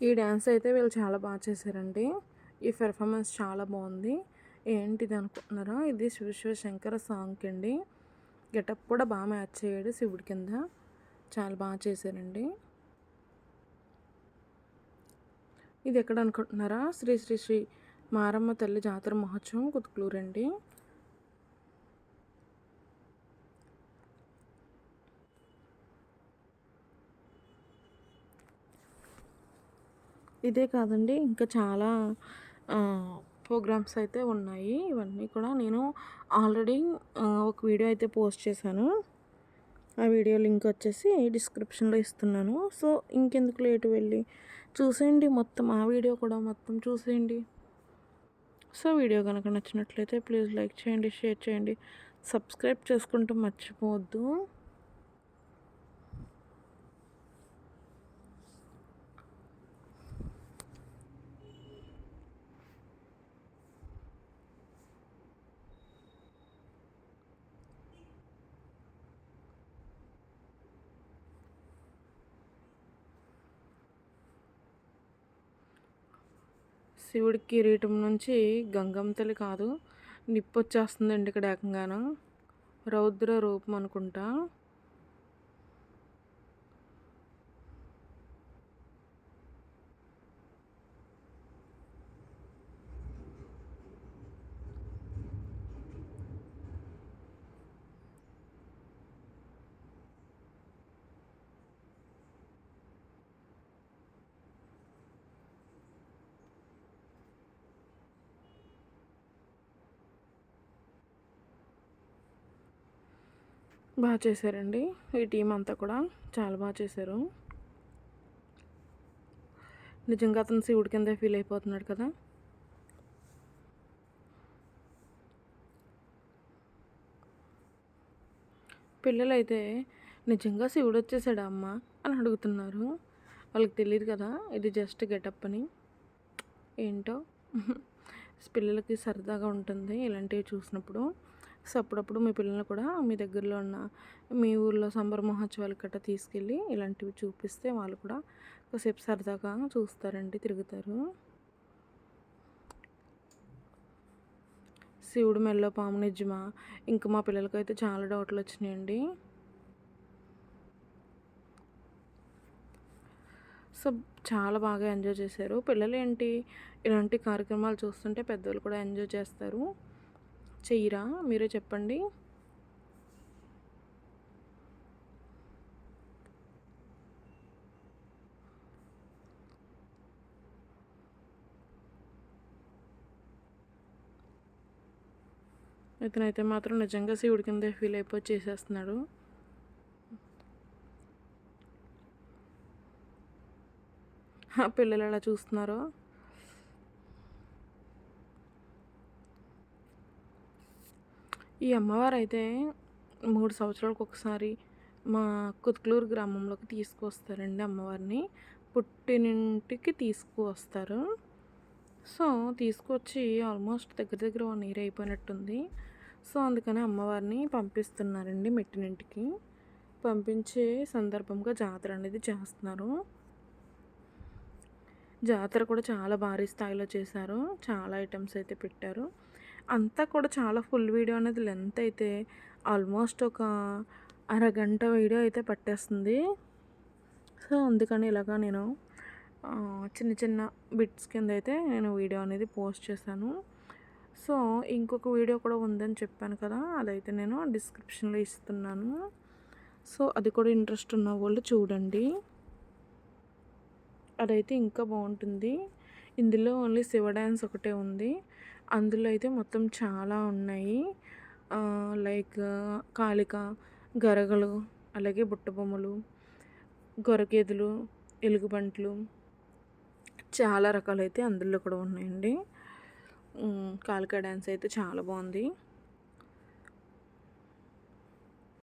ఈ డ్యాన్స్ అయితే వీళ్ళు చాలా బాగా చేశారండి. ఈ పెర్ఫార్మెన్స్ చాలా బాగుంది. ఏంటిది అనుకుంటున్నారా? ఇది శివశివశంకర సాంగ్కి అండి. గెటప్ కూడా బాగా మ్యాచ్ అయ్యాడు శివుడి కింద. చాలా బాగా చేశారండి. ఇది ఎక్కడ అనుకుంటున్నారా? శ్రీ శ్రీ శ్రీ మారమ్మ తల్లి జాతర మహోత్సవం కుతుకులూరు అండి. ఇదే కాదండి, ఇంకా చాలా ప్రోగ్రామ్స్ అయితే ఉన్నాయి. ఇవన్నీ కూడా నేను ఆల్రెడీ ఒక వీడియో అయితే పోస్ట్ చేశాను. ఆ వీడియో లింక్ వచ్చేసి డిస్క్రిప్షన్లో ఇస్తున్నాను. సో ఇంకెందుకు లేటు, వెళ్ళి చూసేయండి మొత్తం. ఆ వీడియో కూడా మొత్తం చూసేయండి. సో వీడియో కనుక నచ్చినట్లయితే ప్లీజ్ లైక్ చేయండి, షేర్ చేయండి, సబ్స్క్రైబ్ చేసుకుంటూ మర్చిపోవద్దు. శివుడి కిరీటం నుంచి గంగమ్మ తల్లి కాదు, నిప్పు వచ్చేస్తుందండి ఇక్కడ ఏకంగాను. రౌద్ర రూపం అనుకుంటా. బాగా చేశారండి. ఈ టీం అంతా కూడా చాలా బాగా చేశారు. నిజంగా అతను శివుడి కింద ఫీల్ అయిపోతున్నాడు కదా. పిల్లలైతే నిజంగా శివుడు వచ్చేసాడా అమ్మ అని అడుగుతున్నారు. వాళ్ళకి తెలియదు కదా ఇది జస్ట్ గెటప్ అని. ఏంటో పిల్లలకి సరదాగా ఉంటుంది ఇలాంటివి చూసినప్పుడు. సో అప్పుడప్పుడు మీ పిల్లల్ని కూడా మీ దగ్గరలో ఉన్న మీ ఊర్లో సంబర మహోత్సవాలు గట్రా తీసుకెళ్ళి ఇలాంటివి చూపిస్తే వాళ్ళు కూడా కాసేపు సరదాగా చూస్తారండి, తిరుగుతారు. శివుడు మెల్లో పాము నిజమా? ఇంకా మా పిల్లలకైతే చాలా డౌట్లు వచ్చినాయండి. సో చాలా బాగా ఎంజాయ్ చేశారు పిల్లలు. ఏంటి ఇలాంటి కార్యక్రమాలు చూస్తుంటే పెద్దవాళ్ళు కూడా ఎంజాయ్ చేస్తారు. చెయ్యరా? మీరే చెప్పండి. ఇతనైతే మాత్రం నిజంగా శివుడి కింద ఫీల్ అయిపోయి చేసేస్తున్నాడు. పిల్లలు ఎలా చూస్తున్నారో. ఈ అమ్మవారు అయితే 3 సంవత్సరాలకు ఒకసారి మా కుతుకులూరు గ్రామంలోకి తీసుకువస్తారండి అమ్మవారిని. పుట్టినింటికి తీసుకువస్తారు. సో తీసుకొచ్చి ఆల్మోస్ట్ దగ్గర దగ్గర 1 ఇయర్ అయిపోయినట్టుంది. సో అందుకని అమ్మవారిని పంపిస్తున్నారండి మెట్టినింటికి. పంపించే సందర్భంగా జాతర అనేది చేస్తున్నారు. జాతర కూడా చాలా భారీ స్థాయిలో చేశారు. చాలా ఐటమ్స్ అయితే పెట్టారు. అంతా కూడా చాలా ఫుల్ వీడియో అనేది లెంత్ అయితే ఆల్మోస్ట్ ఒక అరగంట వీడియో అయితే పట్టేస్తుంది. సో అందుకని ఇలాగా నేను చిన్న చిన్న బిట్స్ కింద అయితే నేను వీడియో అనేది పోస్ట్ చేశాను. సో ఇంకొక వీడియో కూడా ఉందని చెప్పాను కదా, అదైతే నేను డిస్క్రిప్షన్లో ఇస్తున్నాను. సో అది కూడా ఇంట్రెస్ట్ ఉన్న వాళ్ళు చూడండి. అదైతే ఇంకా బాగుంటుంది. ఇందులో ఓన్లీ శివ డ్యాన్స్ ఒకటే ఉంది. అందులో అయితే మొత్తం చాలా ఉన్నాయి. లైక్ కాళిక, గరగలు, అలాగే బుట్ట బొమ్మలు, గొరగేదులు, ఎలుగుబంట్లు, చాలా రకాలైతే అందులో కూడా ఉన్నాయండి. కాళిక డ్యాన్స్ అయితే చాలా బాగుంది.